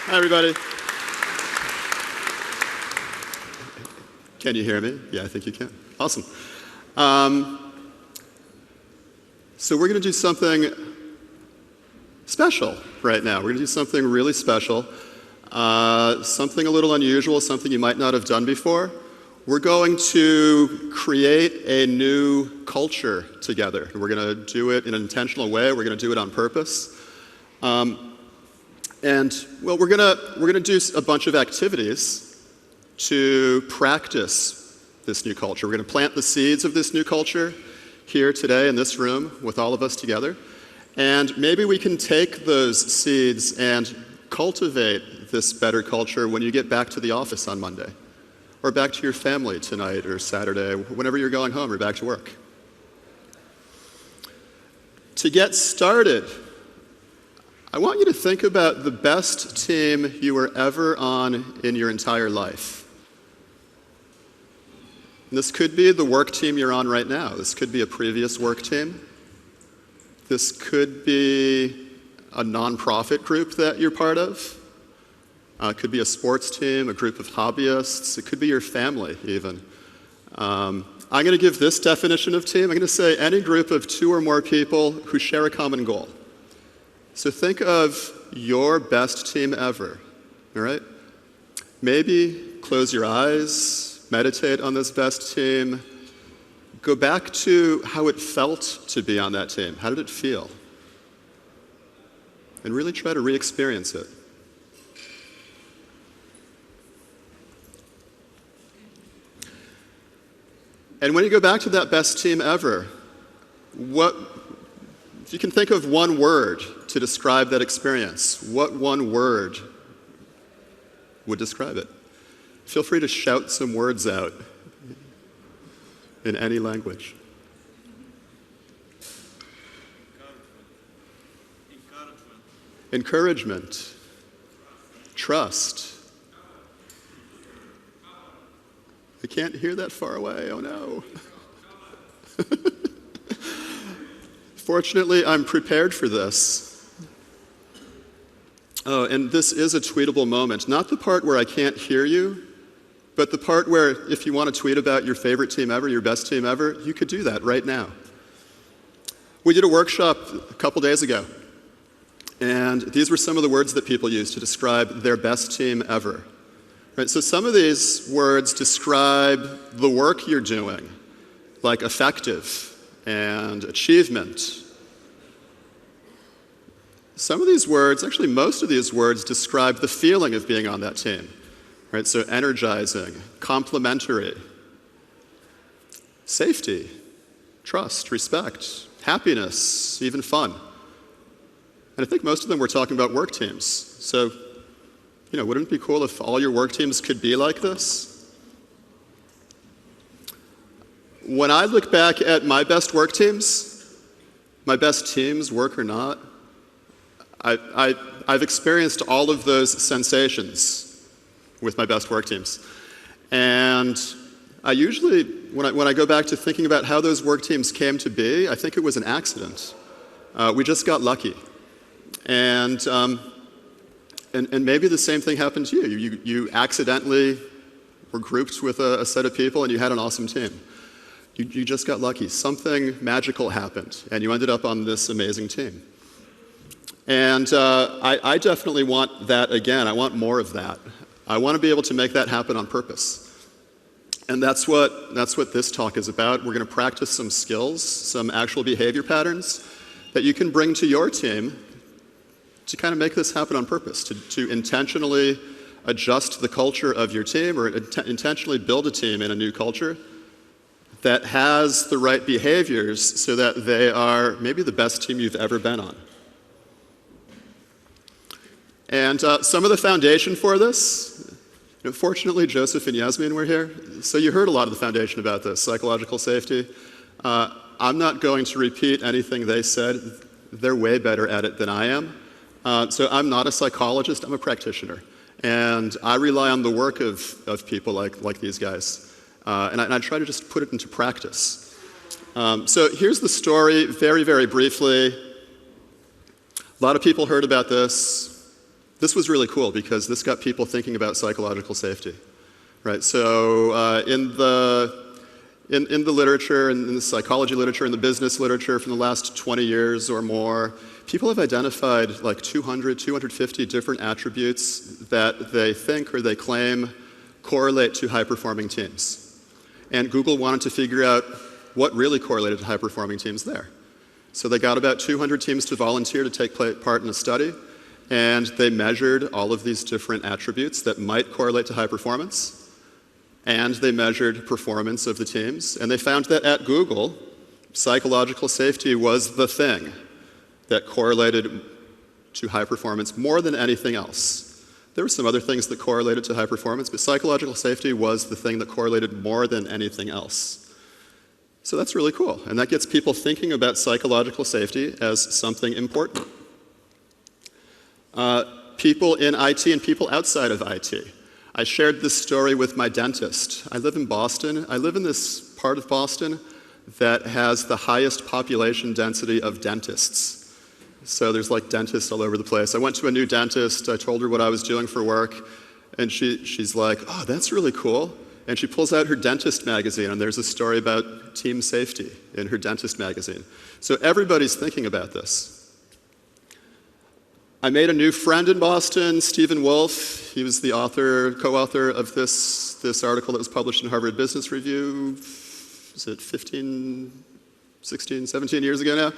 Hi, everybody. Can you hear me? Yeah, I think you can. Awesome. So we're going to do something special right now. We're going to do something really special, something a little unusual, something you might not have done before. We're going to create a new culture together. We're going to do it in an intentional way. We're going to do it on purpose. Well, we're gonna do a bunch of activities to practice this new culture. We're gonna plant the seeds of this new culture here today in this room with all of us together. And maybe we can take those seeds and cultivate this better culture when you get back to the office on Monday, or back to your family tonight or Saturday, whenever you're going home or back to work. To get started, I want you to think about the best team you were ever on in your entire life. And this could be the work team you're on right now. This could be a previous work team. This could be a nonprofit group that you're part of. It could be a sports team, a group of hobbyists. It could be your family, even. I'm going to give this definition of team. I'm going to say any group of 2 or more people who share a common goal. So think of your best team ever, all right? Maybe close your eyes, meditate on this best team, go back to how it felt to be on that team. How did it feel? And really try to re-experience it. And when you go back to that best team ever, if you can think of one word to describe that experience, what one word would describe it? Feel free to shout some words out in any language. Encouragement. Trust. I can't hear that far away, oh no. Fortunately, I'm prepared for this. Oh, and this is a tweetable moment. Not the part where I can't hear you, but the part where if you want to tweet about your favorite team ever, your best team ever, you could do that right now. We did a workshop a couple days ago, and these were some of the words that people used to describe their best team ever. Right, so some of these words describe the work you're doing, like effective and achievement. Some of these words, actually most of these words, describe the feeling of being on that team. Right? So energizing, complimentary, safety, trust, respect, happiness, even fun. And I think most of them were talking about work teams. So, wouldn't it be cool if all your work teams could be like this? When I look back at my best work teams, work or not, I've experienced all of those sensations with my best work teams. And I usually, when I go back to thinking about how those work teams came to be, I think it was an accident. We just got lucky. And maybe the same thing happened to you. You accidentally were grouped with a set of people and you had an awesome team. You just got lucky. Something magical happened, and you ended up on this amazing team. And I definitely want that again. I want more of that. I want to be able to make that happen on purpose. And that's what this talk is about. We're going to practice some skills, some actual behavior patterns that you can bring to your team to kind of make this happen on purpose, to intentionally adjust the culture of your team or intentionally build a team in a new culture that has the right behaviors so that they are maybe the best team you've ever been on. And some of the foundation for this, fortunately Joseph and Yasmin were here, so you heard a lot of the foundation about this, psychological safety. I'm not going to repeat anything they said. They're way better at it than I am. So I'm not a psychologist, I'm a practitioner. And I rely on the work of people like these guys. And I try to just put it into practice. So here's the story, very, very briefly. A lot of people heard about this. this was really cool because this got people thinking about psychological safety, right? So in the literature, in the psychology literature, in the business literature from the last 20 years or more, people have identified like 200, 250 different attributes that they think or they claim correlate to high-performing teams. And Google wanted to figure out what really correlated to high-performing teams there. So they got about 200 teams to volunteer to take part in a study, and they measured all of these different attributes that might correlate to high performance, and they measured performance of the teams, and they found that at Google, psychological safety was the thing that correlated to high performance more than anything else. There were some other things that correlated to high performance, but psychological safety was the thing that correlated more than anything else. So that's really cool, and that gets people thinking about psychological safety as something important. People in IT and people outside of IT. I shared this story with my dentist. I live in Boston. I live in this part of Boston that has the highest population density of dentists. So there's like dentists all over the place. I went to a new dentist. I told her what I was doing for work, and she's like, "Oh, that's really cool." And she pulls out her dentist magazine, and there's a story about team safety in her dentist magazine. So everybody's thinking about this. I made a new friend in Boston, Stephen Wolf. He was the co-author of this article that was published in Harvard Business Review, is it 15, 16, 17 years ago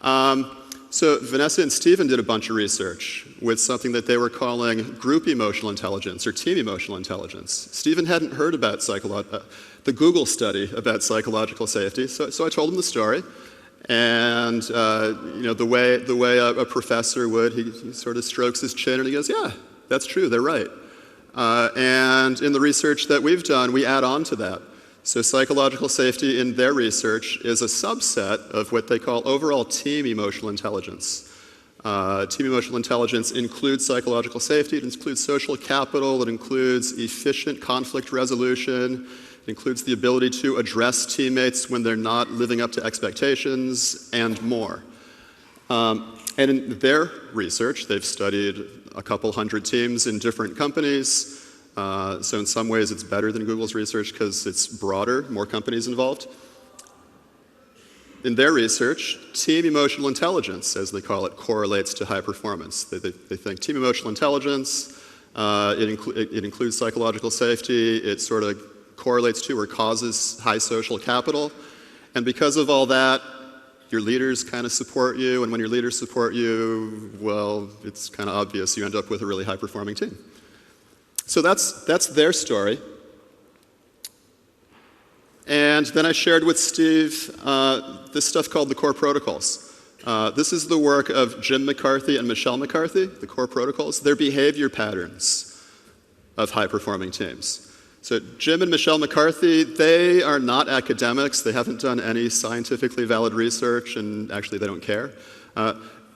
now? So Vanessa and Stephen did a bunch of research with something that they were calling group emotional intelligence or team emotional intelligence. Stephen hadn't heard about the Google study about psychological safety, so I told him the story. And the way a professor would, he sort of strokes his chin and he goes, "Yeah, that's true, they're right." And in the research that we've done, we add on to that. So psychological safety in their research is a subset of what they call overall team emotional intelligence. Team emotional intelligence includes psychological safety, it includes social capital, it includes efficient conflict resolution, it includes the ability to address teammates when they're not living up to expectations, and more. And in their research, they've studied a couple hundred teams in different companies. So in some ways it's better than Google's research because it's broader, more companies involved. In their research, team emotional intelligence, as they call it, correlates to high performance. They think team emotional intelligence, it includes psychological safety, it sort of correlates to or causes high social capital. And because of all that, your leaders kind of support you, and when your leaders support you, well, it's kind of obvious you end up with a really high performing team. So that's their story. And then I shared with Steve this stuff called the core protocols. This is the work of Jim McCarthy and Michelle McCarthy, the core protocols. They're behavior patterns of high-performing teams. So Jim and Michelle McCarthy, they are not academics. They haven't done any scientifically valid research, and actually they don't care.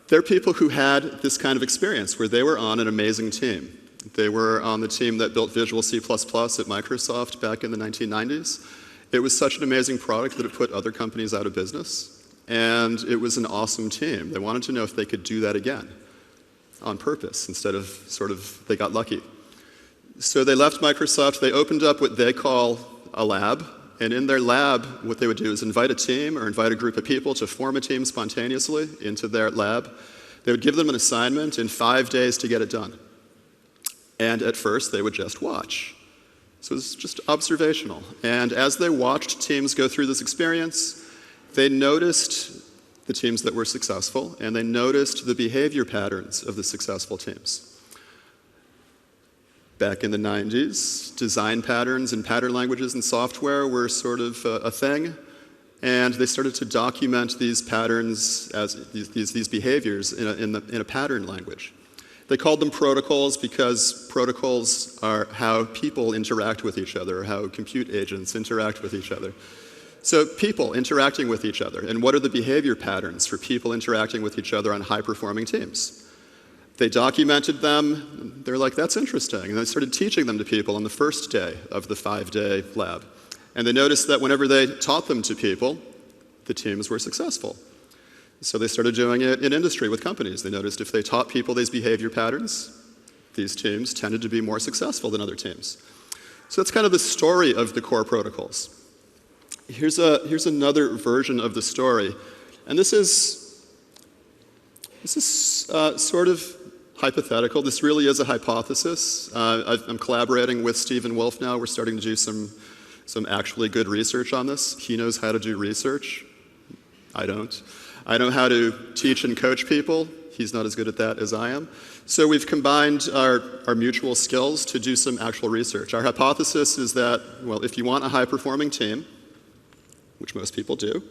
They're people who had this kind of experience where they were on an amazing team. They were on the team that built Visual C++ at Microsoft back in the 1990s. It was such an amazing product that it put other companies out of business. And it was an awesome team. They wanted to know if they could do that again on purpose instead of they got lucky. So they left Microsoft. They opened up what they call a lab. And in their lab, what they would do is invite a team or invite a group of people to form a team spontaneously into their lab. They would give them an assignment in 5 days to get it done. And at first, they would just watch. So it was just observational. And as they watched teams go through this experience, they noticed the teams that were successful, and they noticed the behavior patterns of the successful teams. Back in the 90s, design patterns and pattern languages and software were sort of a thing, and they started to document these patterns as these behaviors in a pattern language. They called them protocols because protocols are how people interact with each other, or how compute agents interact with each other. So people interacting with each other, and what are the behavior patterns for people interacting with each other on high-performing teams? They documented them, they're like, that's interesting, and they started teaching them to people on the first day of the 5-day lab. And they noticed that whenever they taught them to people, the teams were successful. So they started doing it in industry with companies. They noticed if they taught people these behavior patterns, these teams tended to be more successful than other teams. So that's kind of the story of the core protocols. Here's another version of the story. And this is sort of hypothetical. This really is a hypothesis. I'm collaborating with Stephen Wolf now. We're starting to do some actually good research on this. He knows how to do research. I don't. I know how to teach and coach people. He's not as good at that as I am. So we've combined our mutual skills to do some actual research. Our hypothesis is that, well, if you want a high-performing team, which most people do,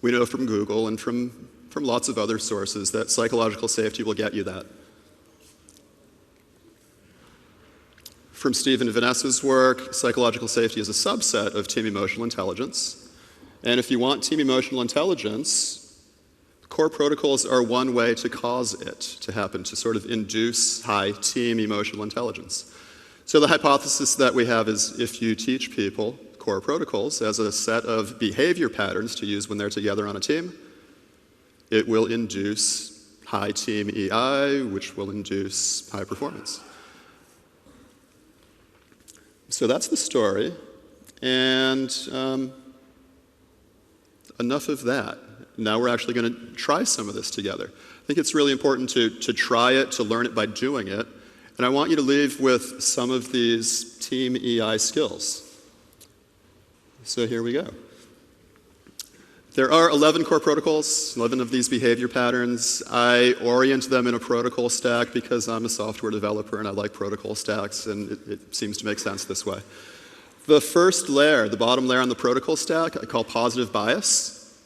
we know from Google and from lots of other sources that psychological safety will get you that. From Stephen and Vanessa's work, psychological safety is a subset of team emotional intelligence. And if you want team emotional intelligence, core protocols are one way to cause it to happen, to sort of induce high team emotional intelligence. So the hypothesis that we have is if you teach people core protocols as a set of behavior patterns to use when they're together on a team, it will induce high team EI, which will induce high performance. So that's the story, and enough of that. Now we're actually going to try some of this together. I think it's really important to try it, to learn it by doing it, and I want you to leave with some of these team EI skills. So here we go. There are 11 core protocols, 11 of these behavior patterns. I orient them in a protocol stack because I'm a software developer and I like protocol stacks, and it seems to make sense this way. The first layer, the bottom layer on the protocol stack, I call positive bias.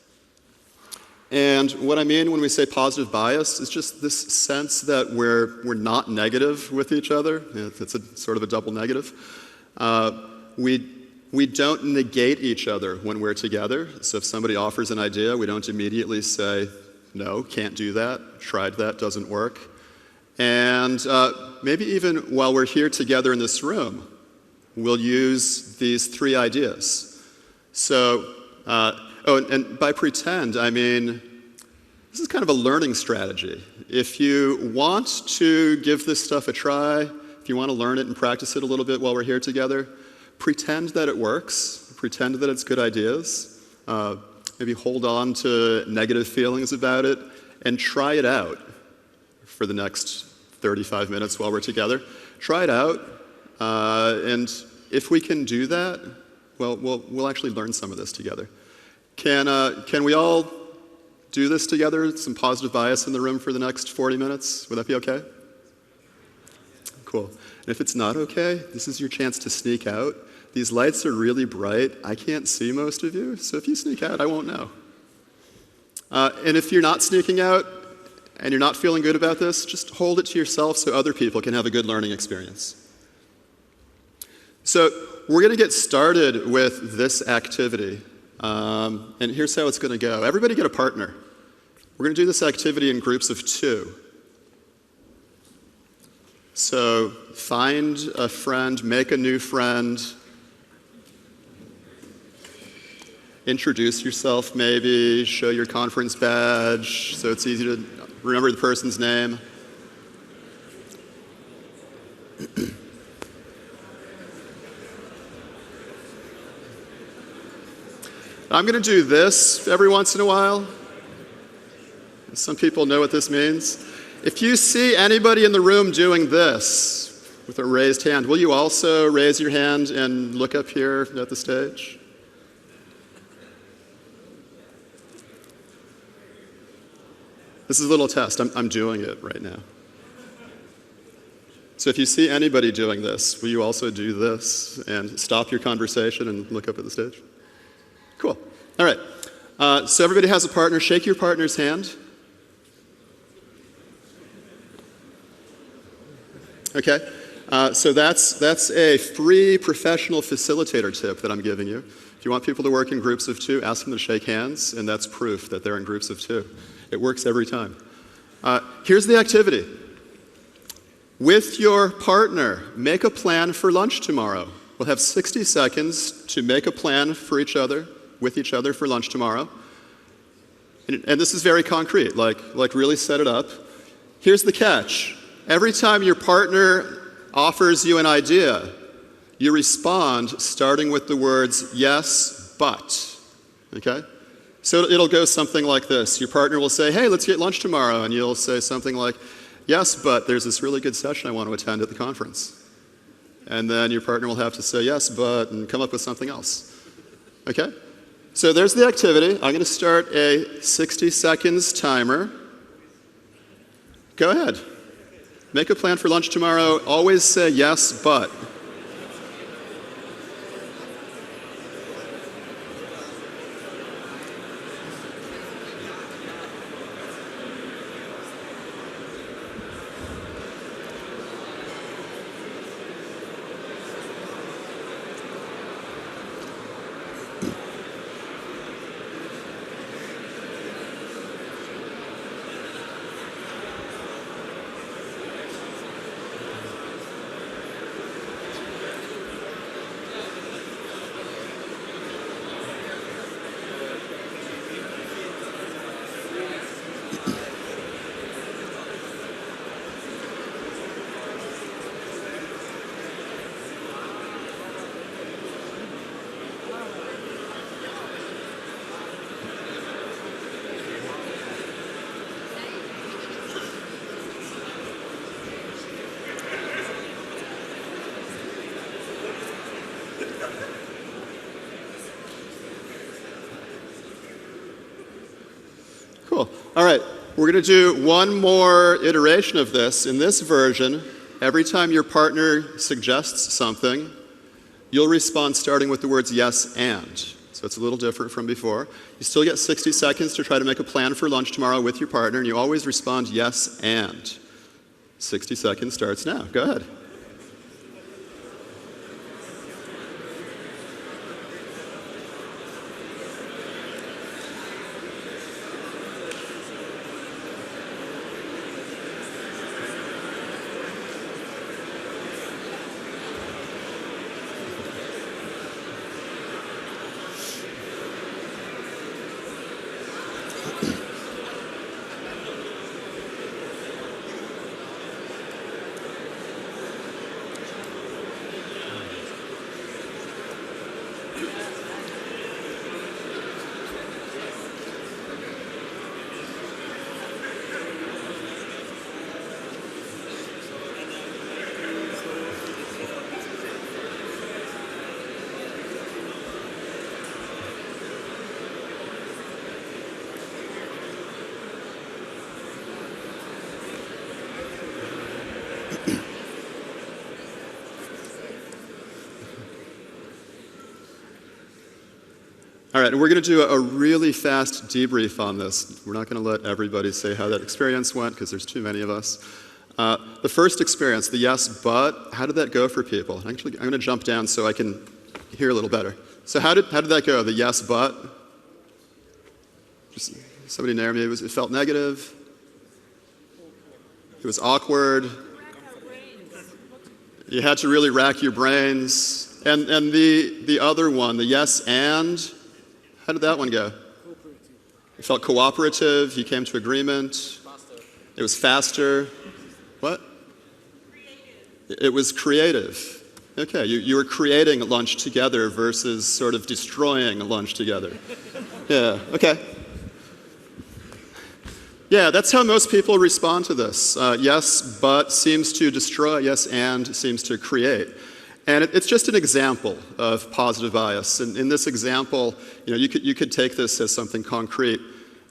And what I mean when we say positive bias is just this sense that we're not negative with each other. It's a sort of a double negative. We don't negate each other when we're together. So if somebody offers an idea, we don't immediately say, no, can't do that, tried that, doesn't work. And maybe even while we're here together in this room, we'll use these 3 ideas. So, and by pretend, I mean, this is kind of a learning strategy. If you want to give this stuff a try, if you want to learn it and practice it a little bit while we're here together, pretend that it works, pretend that it's good ideas, maybe hold on to negative feelings about it, and try it out for the next 35 minutes while we're together. Try it out, and if we can do that, well, we'll actually learn some of this together. Can we all do this together, some positive bias in the room for the next 40 minutes? Would that be okay? Cool. And if it's not okay, this is your chance to sneak out. These lights are really bright. I can't see most of you, so if you sneak out, I won't know. And if you're not sneaking out and you're not feeling good about this, just hold it to yourself so other people can have a good learning experience. So we're going to get started with this activity. And here's how it's going to go. Everybody get a partner. We're going to do this activity in groups of 2. So find a friend, make a new friend, introduce yourself maybe, show your conference badge so it's easy to remember the person's name. I'm going to do this every once in a while. Some people know what this means. If you see anybody in the room doing this with a raised hand, will you also raise your hand and look up here at the stage? This is a little test. I'm doing it right now. So if you see anybody doing this, will you also do this and stop your conversation and look up at the stage? Cool. All right. So everybody has a partner. Shake your partner's hand. Okay. So that's a free professional facilitator tip that I'm giving you. If you want people to work in groups of 2, ask them to shake hands, and that's proof that they're in groups of 2. It works every time. Here's the activity. With your partner, make a plan for lunch tomorrow. We'll have 60 seconds to make a plan for each other, with each other for lunch tomorrow. And this is very concrete, like really set it up. Here's the catch. Every time your partner offers you an idea, you respond starting with the words yes, but. Okay? So it'll go something like this. Your partner will say, hey, let's get lunch tomorrow. And you'll say something like, yes, but there's this really good session I want to attend at the conference. And then your partner will have to say, yes, but, and come up with something else. Okay? So there's the activity. I'm going to start a 60 seconds timer. Go ahead. Make a plan for lunch tomorrow. Always say yes, but. Cool. All right, we're going to do one more iteration of this. In this version, every time your partner suggests something, you'll respond starting with the words yes and. So it's a little different from before. You still get 60 seconds to try to make a plan for lunch tomorrow with your partner, and you always respond yes and. 60 seconds starts now. Go ahead. All right, and we're going to do a really fast debrief on this. We're not going to let everybody say how that experience went because there's too many of us. The first experience, the yes, but, how did that go for people? Actually, I'm going to jump down so I can hear a little better. So how did that go, the yes, but? Just somebody near me, it felt negative. It was awkward. You had to really rack your brains. And the other one, the yes and, how did that one go? It felt cooperative. You came to agreement. Faster. It was faster. What? Creative. It was creative. Okay, you were creating lunch together versus sort of destroying lunch together. Yeah, okay. Yeah, that's how most people respond to this. Yes, but seems to destroy. Yes, and seems to create. And it's just an example of positive bias. And in this example, you could take this as something concrete.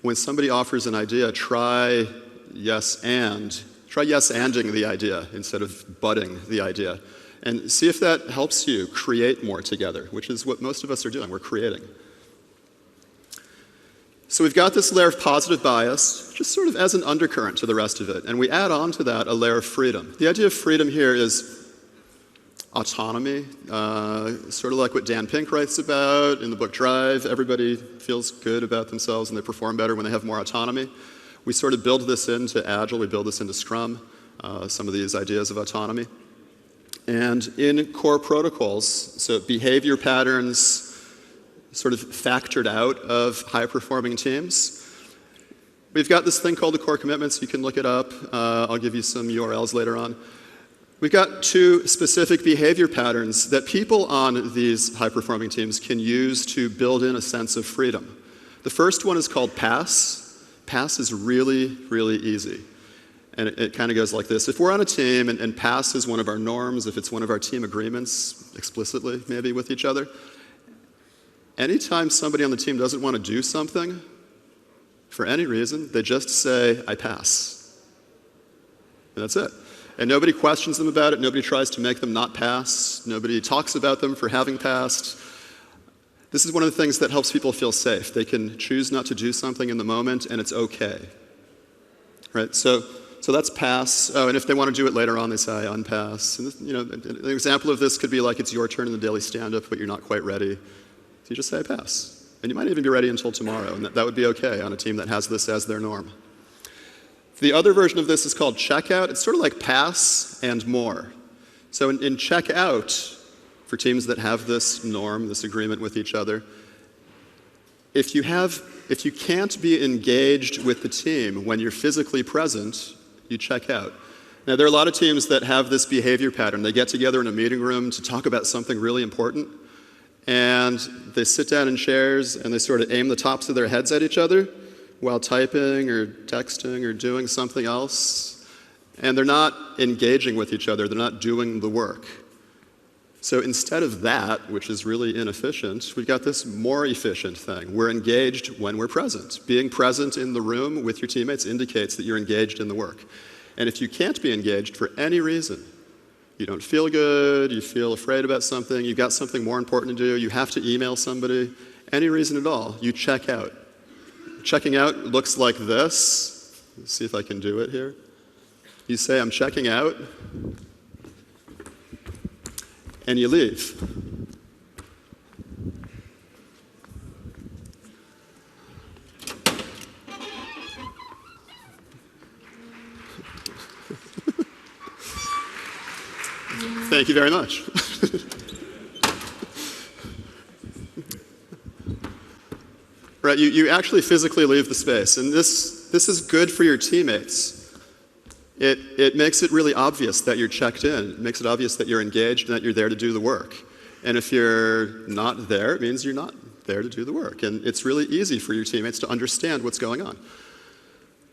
When somebody offers an idea, try yes anding the idea instead of butting the idea. And see if that helps you create more together, which is what most of us are doing. We're creating. So we've got this layer of positive bias, just sort of as an undercurrent to the rest of it. And we add on to that a layer of freedom. The idea of freedom here is autonomy, sort of like what Dan Pink writes about in the book Drive. Everybody feels good about themselves and they perform better when they have more autonomy. We sort of build this into Agile, we build this into Scrum, some of these ideas of autonomy. And in core protocols, so behavior patterns sort of factored out of high-performing teams, We've got this thing called the core commitments. You can look it up. I'll give you some URLs later on. We've got 2 specific behavior patterns that people on these high-performing teams can use to build in a sense of freedom. The first one is called pass. Pass is really, really easy. And it kind of goes like this. If we're on a team and pass is one of our norms, if it's one of our team agreements, explicitly maybe with each other, anytime somebody on the team doesn't want to do something, for any reason, they just say, I pass. And that's it. And nobody questions them about it. Nobody tries to make them not pass. Nobody talks about them for having passed. This is one of the things that helps people feel safe. They can choose not to do something in the moment, and it's okay. Right? So that's pass. Oh, and if they want to do it later on, they say, I unpass. And you know, an example of this could be like it's your turn in the daily stand-up, but you're not quite ready. So you just say, I pass. And you might even be ready until tomorrow, and that would be okay on a team that has this as their norm. The other version of this is called checkout. It's sort of like pass and more. So in checkout, for teams that have this norm, this agreement with each other, if you can't be engaged with the team when you're physically present, you check out. Now, there are a lot of teams that have this behavior pattern. They get together in a meeting room to talk about something really important, and they sit down in chairs and they sort of aim the tops of their heads at each other while typing or texting or doing something else, and they're not engaging with each other. They're not doing the work. So instead of that, which is really inefficient, we've got this more efficient thing. We're engaged when we're present. Being present in the room with your teammates indicates that you're engaged in the work. And if you can't be engaged for any reason, you don't feel good, you feel afraid about something, you've got something more important to do, you have to email somebody, any reason at all, you check out. Checking out looks like this. Let's see if I can do it here. You say, I'm checking out, and you leave. Thank you very much. Right, you actually physically leave the space, and this is good for your teammates. It makes it really obvious that you're checked in. It makes it obvious that you're engaged and that you're there to do the work. And if you're not there, it means you're not there to do the work. And it's really easy for your teammates to understand what's going on.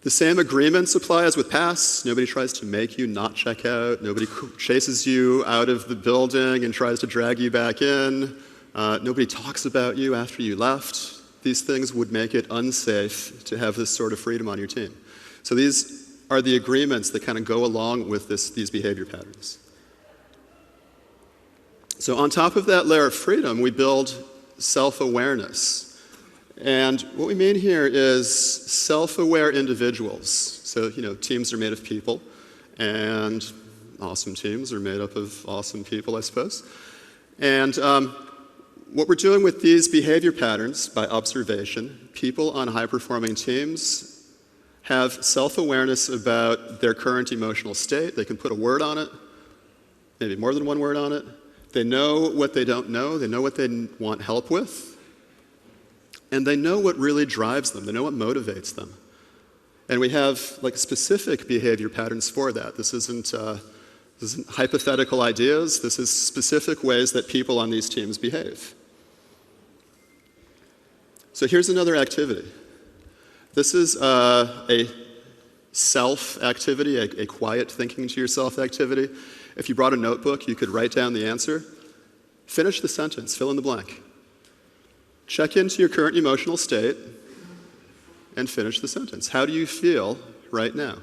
The same agreements apply as with pass. Nobody tries to make you not check out. Nobody chases you out of the building and tries to drag you back in. Nobody talks about you after you left. These things would make it unsafe to have this sort of freedom on your team. So these are the agreements that kind of go along with these behavior patterns. So on top of that layer of freedom, we build self-awareness. And what we mean here is self-aware individuals. So, teams are made of people, and awesome teams are made up of awesome people, I suppose. And what we're doing with these behavior patterns, by observation, people on high-performing teams have self-awareness about their current emotional state. They can put a word on it, maybe more than one word on it. They know what they don't know. They know what they want help with. And they know what really drives them. They know what motivates them. And we have specific behavior patterns for that. This isn't hypothetical ideas. This is specific ways that people on these teams behave. So here's another activity. This is a self activity, a quiet thinking to yourself activity. If you brought a notebook, you could write down the answer. Finish the sentence, fill in the blank. Check into your current emotional state and finish the sentence. How do you feel right now?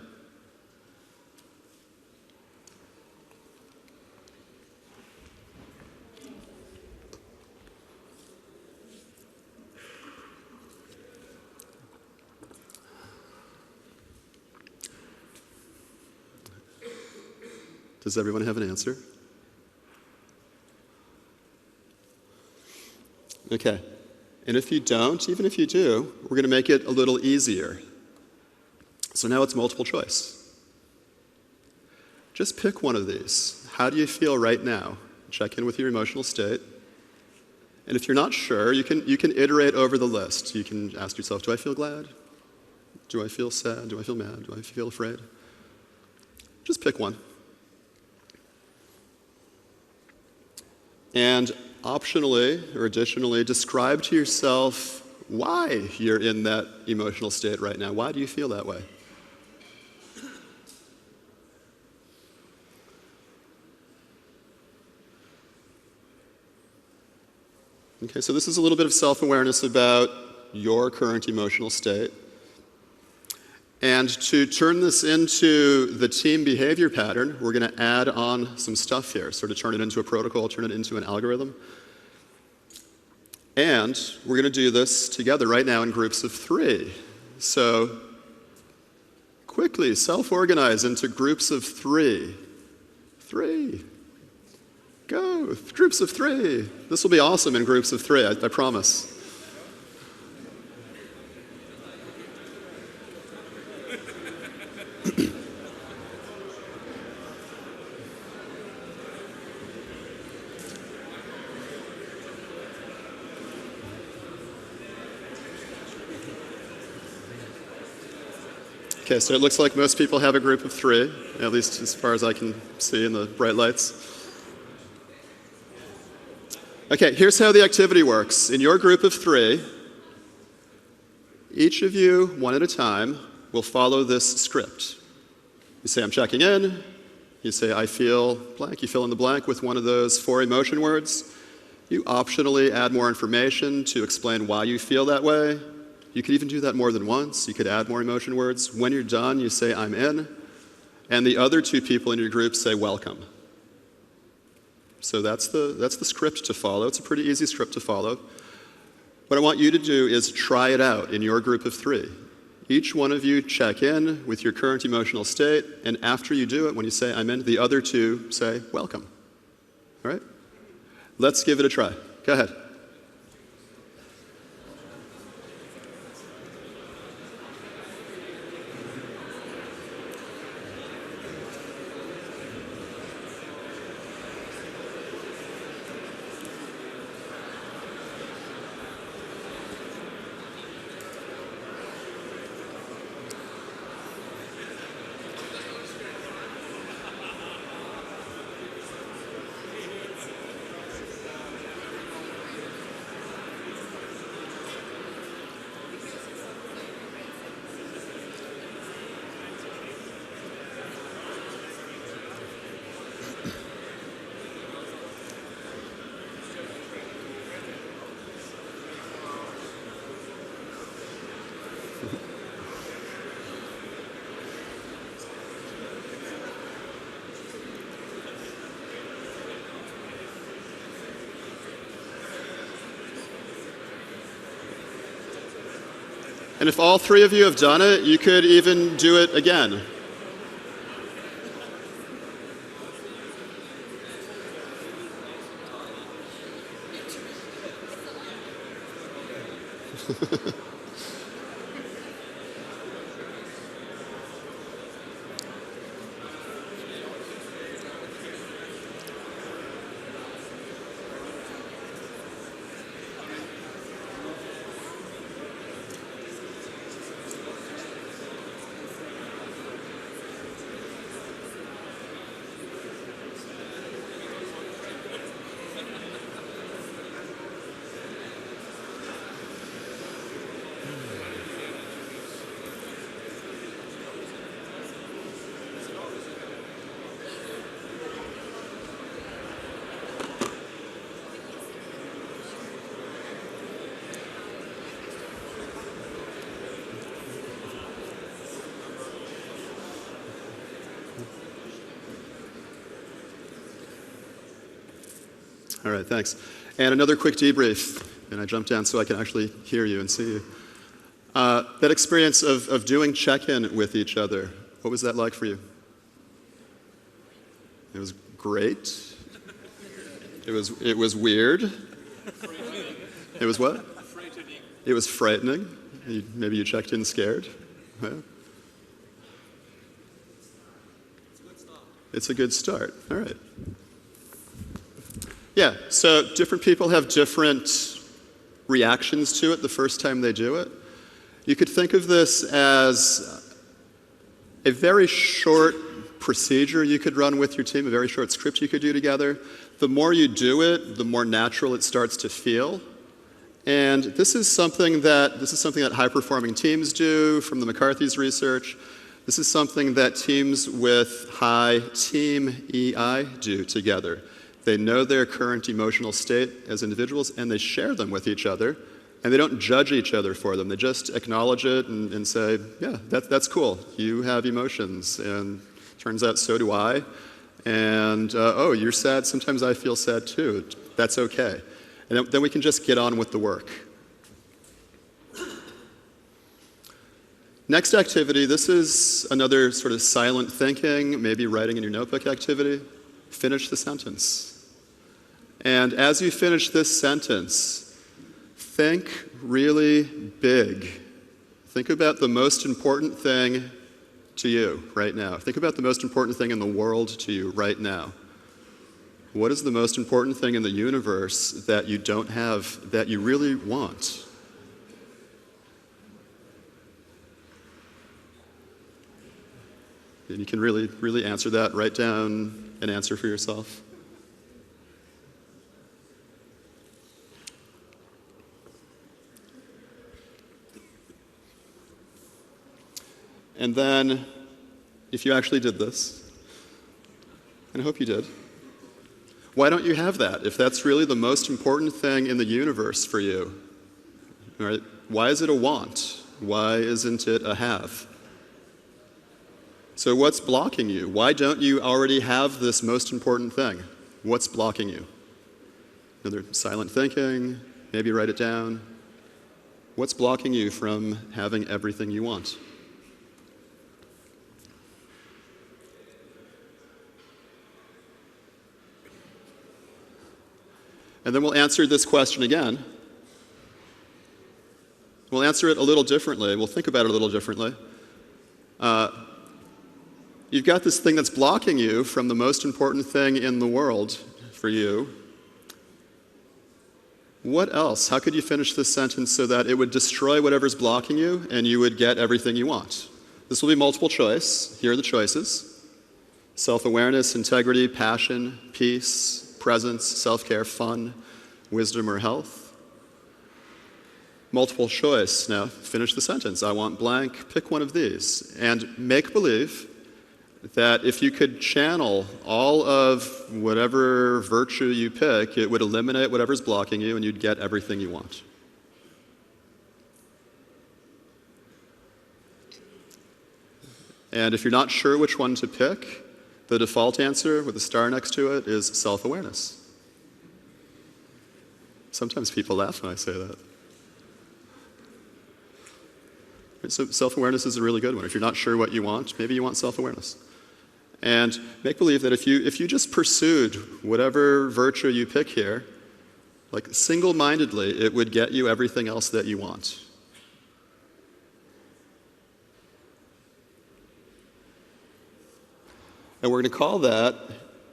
Does everyone have an answer? Okay. And if you don't, even if you do, we're going to make it a little easier. So now it's multiple choice. Just pick one of these. How do you feel right now? Check in with your emotional state. And if you're not sure, you can iterate over the list. You can ask yourself, do I feel glad? Do I feel sad? Do I feel mad? Do I feel afraid? Just pick one. And optionally or additionally, describe to yourself why you're in that emotional state right now. Why do you feel that way? Okay, so this is a little bit of self-awareness about your current emotional state. And to turn this into the team behavior pattern, we're going to add on some stuff here, sort of turn it into a protocol, turn it into an algorithm. And we're going to do this together right now in groups of 3. So quickly self-organize into groups of 3. 3. Go, groups of 3. This will be awesome in groups of 3, I promise. Okay, so it looks like most people have a group of 3, at least as far as I can see in the bright lights. Okay, here's how the activity works. In your group of 3, each of you, one at a time, will follow this script. You say, I'm checking in. You say, I feel blank. You fill in the blank with one of those 4 emotion words. You optionally add more information to explain why you feel that way. You could even do that more than once. You could add more emotion words. When you're done, you say, I'm in. And the other 2 people in your group say, welcome. So that's the script to follow. It's a pretty easy script to follow. What I want you to do is try it out in your group of 3. Each one of you check in with your current emotional state, and after you do it, when you say, I'm in, the other 2 say, welcome. All right? Let's give it a try. Go ahead. And if all 3 of you have done it, you could even do it again. All right, thanks. And another quick debrief, and I jumped down so I can actually hear you and see you. That experience of doing check-in with each other, what was that like for you? It was great. It was weird. It was what? Frightening. It was frightening. Maybe you checked in scared. Yeah. It's a good start. All right. Yeah, so different people have different reactions to it the first time they do it. You could think of this as a very short procedure you could run with your team, a very short script you could do together. The more you do it, the more natural it starts to feel. And this is something that high-performing teams do from the McCarthy's research. This is something that teams with high team EI do together. They know their current emotional state as individuals, and they share them with each other, and they don't judge each other for them. They just acknowledge it and say, yeah, that's cool. You have emotions, and turns out so do I. And, oh, you're sad. Sometimes I feel sad too. That's okay. And then we can just get on with the work. Next activity, this is another sort of silent thinking, maybe writing in your notebook activity. Finish the sentence. And as you finish this sentence, think really big. Think about the most important thing to you right now. Think about the most important thing in the world to you right now. What is the most important thing in the universe that you don't have that you really want? And you can really answer that. Write down an answer for yourself. And then, if you actually did this, and I hope you did, why don't you have that? If that's really the most important thing in the universe for you, all right, why is it a want? Why isn't it a have? So what's blocking you? Why don't you already have this most important thing? What's blocking you? Another silent thinking, maybe write it down. What's blocking you from having everything you want? And then we'll answer this question again. We'll answer it a little differently. We'll think about it a little differently. You've got this thing that's blocking you from the most important thing in the world for you. What else? How could you finish this sentence so that it would destroy whatever's blocking you and you would get everything you want? This will be multiple choice. Here are the choices: self-awareness, integrity, passion, peace, presence, self-care, fun, wisdom, or health. Multiple choice. Now, finish the sentence. I want blank. Pick one of these. And make believe that if you could channel all of whatever virtue you pick, it would eliminate whatever's blocking you and you'd get everything you want. And if you're not sure which one to pick, the default answer with a star next to it is self-awareness. Sometimes people laugh when I say that. So self-awareness is a really good one. If you're not sure what you want, maybe you want self-awareness. And make believe that if you just pursued whatever virtue you pick here, like single-mindedly, it would get you everything else that you want. And we're going to call that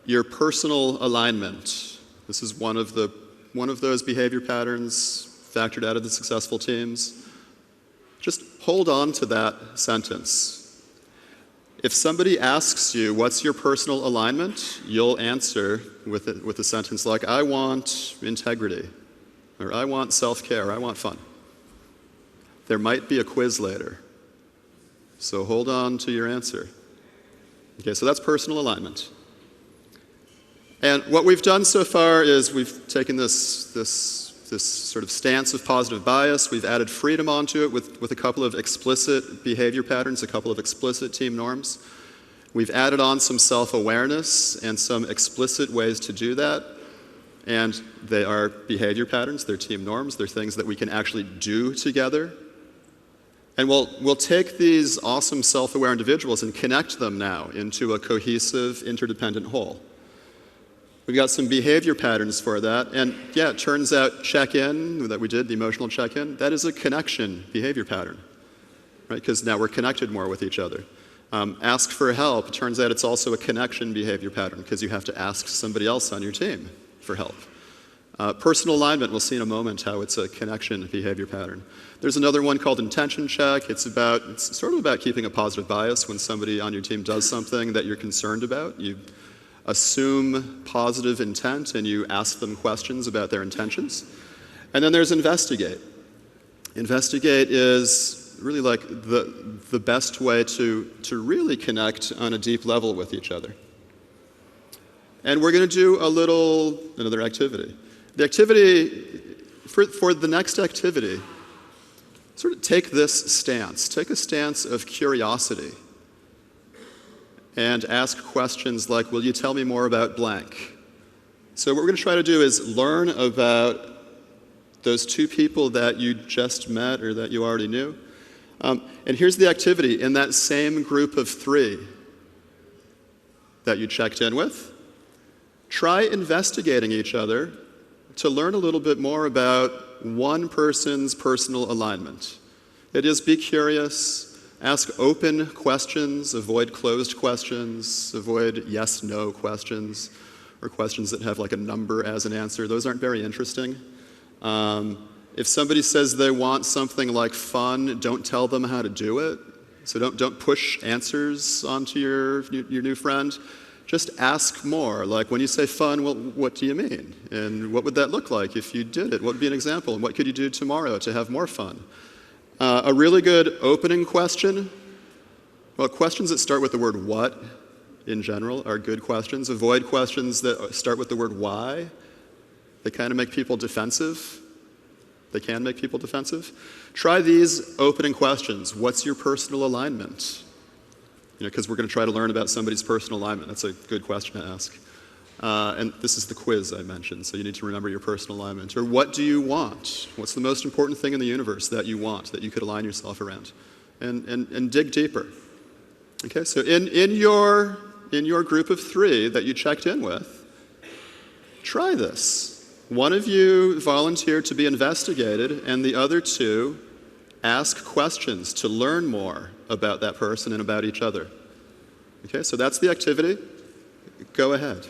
your personal alignment. This is one of those behavior patterns factored out of the successful teams. Just hold on to that sentence. If somebody asks you, what's your personal alignment? You'll answer with a sentence like, I want integrity, or I want self-care, or I want fun. There might be a quiz later, so hold on to your answer. Okay, so that's personal alignment. And what we've done so far is we've taken this sort of stance of positive bias. We've added freedom onto it with a couple of explicit behavior patterns, a couple of explicit team norms. We've added on some self-awareness and some explicit ways to do that. And they are behavior patterns, they're team norms, they're things that we can actually do together. And we'll take these awesome self-aware individuals and connect them now into a cohesive, interdependent whole. We've got some behavior patterns for that, and yeah, it turns out check-in, that we did, the emotional check-in, that is a connection behavior pattern, right? Because now we're connected more with each other. Ask for help, it turns out it's also a connection behavior pattern, because you have to ask somebody else on your team for help. Personal alignment, we'll see in a moment how it's a connection behavior pattern. There's another one called intention check. It's sort of about keeping a positive bias when somebody on your team does something that you're concerned about. You assume positive intent and you ask them questions about their intentions. And then there's investigate. Investigate is really like the best way to really connect on a deep level with each other. And we're going to do another activity. The activity, for the next activity, sort of take this stance. Take a stance of curiosity and ask questions like, will you tell me more about blank? So what we're going to try to do is learn about those two people that you just met or that you already knew. And here's the activity. In that same group of 3 that you checked in with, try investigating each other to learn a little bit more about one person's personal alignment. It is, be curious, ask open questions, avoid closed questions, avoid yes-no questions, or questions that have like a number as an answer. Those aren't very interesting. If somebody says they want something like fun, don't tell them how to do it. So don't push answers onto your new friend. Just ask more. Like when you say fun, well, what do you mean? And what would that look like if you did it? What would be an example? And what could you do tomorrow to have more fun? A really good opening question. Well, questions that start with the word what in general are good questions. Avoid questions that start with the word why. They kind of make people defensive. They can make people defensive. Try these opening questions. What's your personal alignment? Because we're going to try to learn about somebody's personal alignment. That's a good question to ask. And this is the quiz I mentioned, so you need to remember your personal alignment. Or what do you want? What's the most important thing in the universe that you want, that you could align yourself around? And dig deeper. Okay, so in your group of 3 that you checked in with, try this. One of you volunteered to be investigated, and the other 2 ask questions to learn more about that person and about each other. Okay, so that's the activity. Go ahead.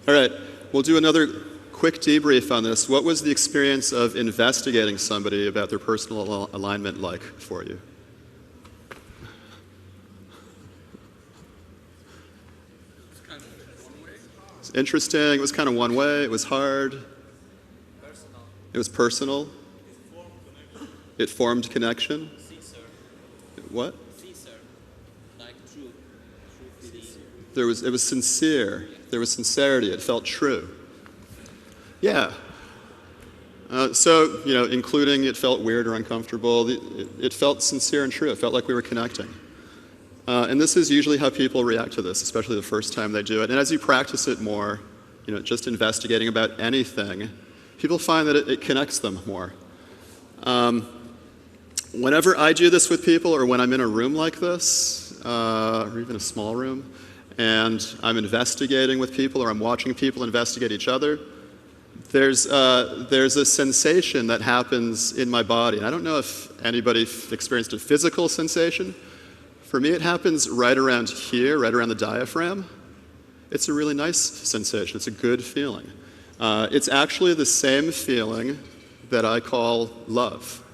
All right, we'll do another quick debrief on this. What was the experience of investigating somebody about their personal alignment like for you? It's kind of one way. was interesting. It was kind of one way. It was hard. Personal. It was personal. It formed connection. Sincere. What? Sincere. Like true. True feeling. It was sincere. There was sincerity. It felt true. Yeah. So, including it felt weird or uncomfortable, it felt sincere and true. It felt like we were connecting. And this is usually how people react to this, especially the first time they do it. And as you practice it more, just investigating about anything, people find that it connects them more. Whenever I do this with people, or when I'm in a room like this, or even a small room, and I'm investigating with people, or I'm watching people investigate each other, there's a sensation that happens in my body. And I don't know if anybody experienced a physical sensation. For me, it happens right around here, right around the diaphragm. It's a really nice sensation. It's a good feeling. It's actually the same feeling that I call love,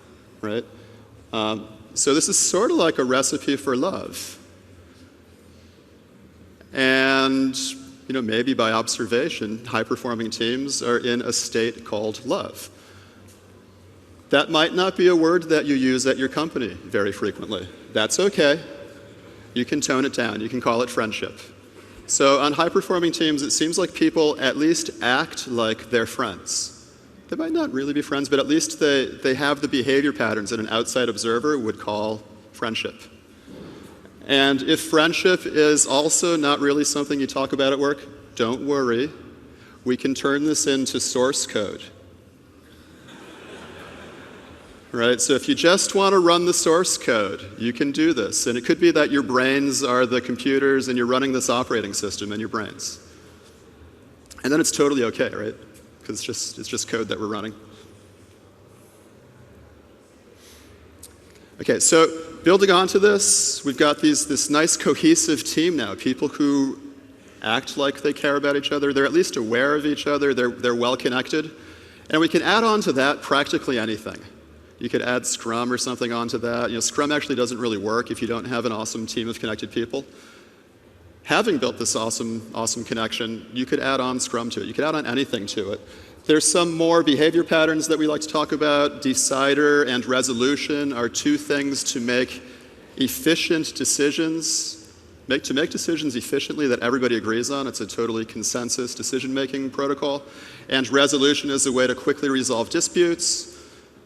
right? So this is sort of like a recipe for love. And maybe by observation, high-performing teams are in a state called love. That might not be a word that you use at your company very frequently. That's okay. You can tone it down. You can call it friendship. So on high-performing teams, it seems like people at least act like they're friends. They might not really be friends, but at least they have the behavior patterns that an outside observer would call friendship. And if friendship is also not really something you talk about at work, don't worry. We can turn this into source code. Right? So if you just want to run the source code, you can do this. And it could be that your brains are the computers and you're running this operating system in your brains. And then it's totally okay, right? Because it's just code that we're running. Okay, so building onto this, we've got this nice cohesive team now, people who act like they care about each other. They're at least aware of each other. They're well connected. And we can add on to that practically anything. You could add Scrum or something onto that. Scrum actually doesn't really work if you don't have an awesome team of connected people. Having built this awesome connection, you could add on Scrum to it. You could add on anything to it. There's some more behavior patterns that we like to talk about. Decider and resolution are two things to make efficient decisions, to make decisions efficiently that everybody agrees on. It's a totally consensus decision-making protocol. And resolution is a way to quickly resolve disputes.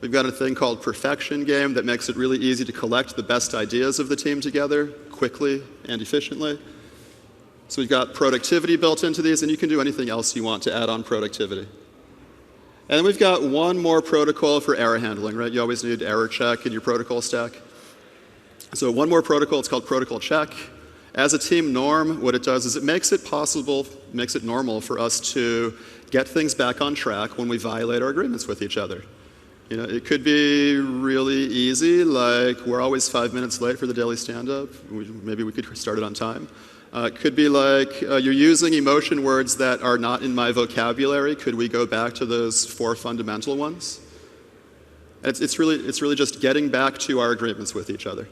We've got a thing called perfection game that makes it really easy to collect the best ideas of the team together quickly and efficiently. So we've got productivity built into these, and you can do anything else you want to add on productivity. And then we've got one more protocol for error handling, right? You always need error check in your protocol stack. So one more protocol, it's called protocol check. As a team norm, what it does is it makes it normal for us to get things back on track when we violate our agreements with each other. It could be really easy, like we're always 5 minutes late for the daily stand-up. Maybe we could start it on time. It could be like you're using emotion words that are not in my vocabulary. Could we go back to those 4 fundamental ones? It's really just getting back to our agreements with each other.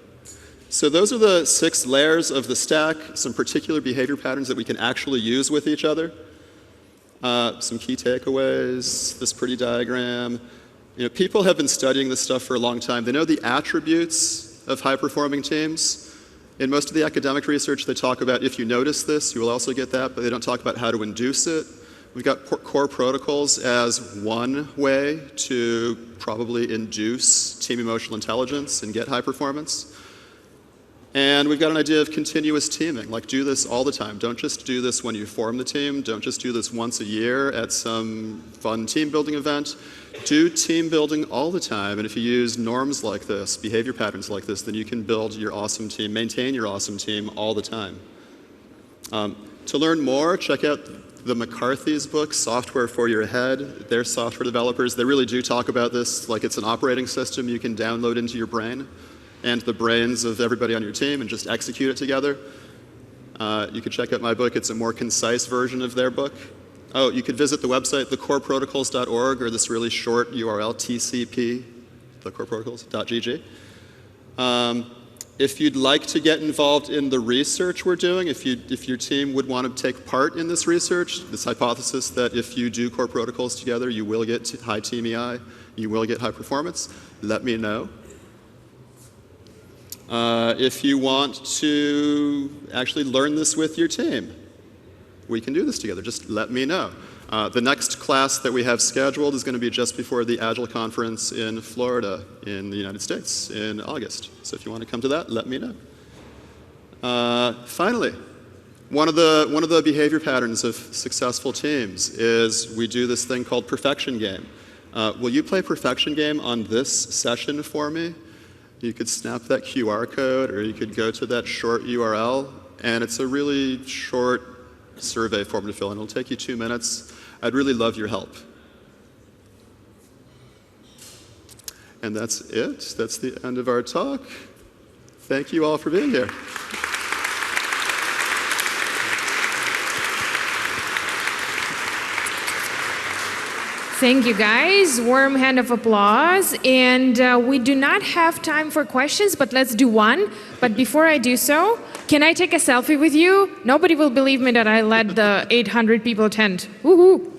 So those are the 6 layers of the stack, some particular behavior patterns that we can actually use with each other. Some key takeaways, this pretty diagram. People have been studying this stuff for a long time. They know the attributes of high-performing teams. In most of the academic research, they talk about if you notice this, you will also get that, but they don't talk about how to induce it. We've got core protocols as one way to probably induce team emotional intelligence and get high performance. And we've got an idea of continuous teaming, like do this all the time. Don't just do this when you form the team. Don't just do this once a year at some fun team building event. Do team building all the time, and if you use norms like this, behavior patterns like this, then you can build your awesome team, maintain your awesome team all the time. To learn more, check out the McCarthy's book, Software for Your Head. They're software developers. They really do talk about this like it's an operating system you can download into your brain and the brains of everybody on your team and just execute it together. You can check out my book. It's a more concise version of their book. Oh, you could visit the website, thecoreprotocols.org, or this really short URL, TCP, thecoreprotocols.gg. If you'd like to get involved in the research we're doing, if your team would want to take part in this research, this hypothesis that if you do core protocols together, you will get high team EI, you will get high performance, let me know. If you want to actually learn this with your team, we can do this together. Just let me know. The next class that we have scheduled is going to be just before the Agile conference in Florida in the United States in August. So if you want to come to that, let me know. Finally, one of the behavior patterns of successful teams is we do this thing called perfection game. Will you play perfection game on this session for me? You could snap that QR code, or you could go to that short URL, and it's a really short survey form to fill in. It'll take you 2 minutes. I'd really love your help. And that's it. That's the end of our talk. Thank you all for being here. Thank you, guys. Warm hand of applause. And we do not have time for questions, but let's do one. But before I do so, can I take a selfie with you? Nobody will believe me that I led the 800 people tent. Woohoo!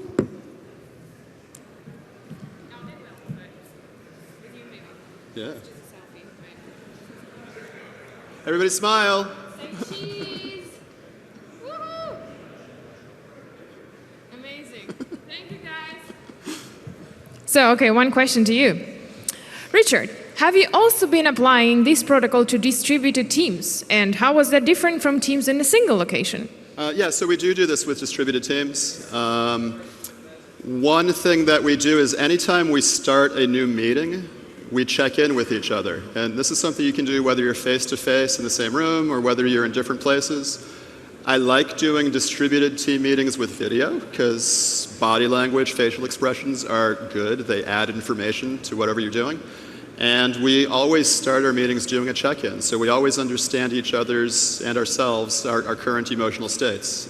Yeah. Everybody smile. Cheese. Woohoo! Amazing. Thank you, guys. So, okay, one question to you. Richard, have you also been applying this protocol to distributed teams? And how was that different from teams in a single location? Yeah, so we do this with distributed teams. One thing that we do is anytime we start a new meeting, we check in with each other. And this is something you can do whether you're face-to-face in the same room or whether you're in different places. I like doing distributed team meetings with video because body language, facial expressions are good. They add information to whatever you're doing. And we always start our meetings doing a check-in. So we always understand each other's and ourselves, our current emotional states.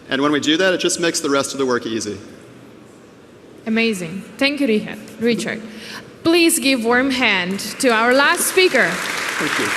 And when we do that, it just makes the rest of the work easy. Amazing. Thank you, Richard. Please give warm hand to our last speaker. Thank you.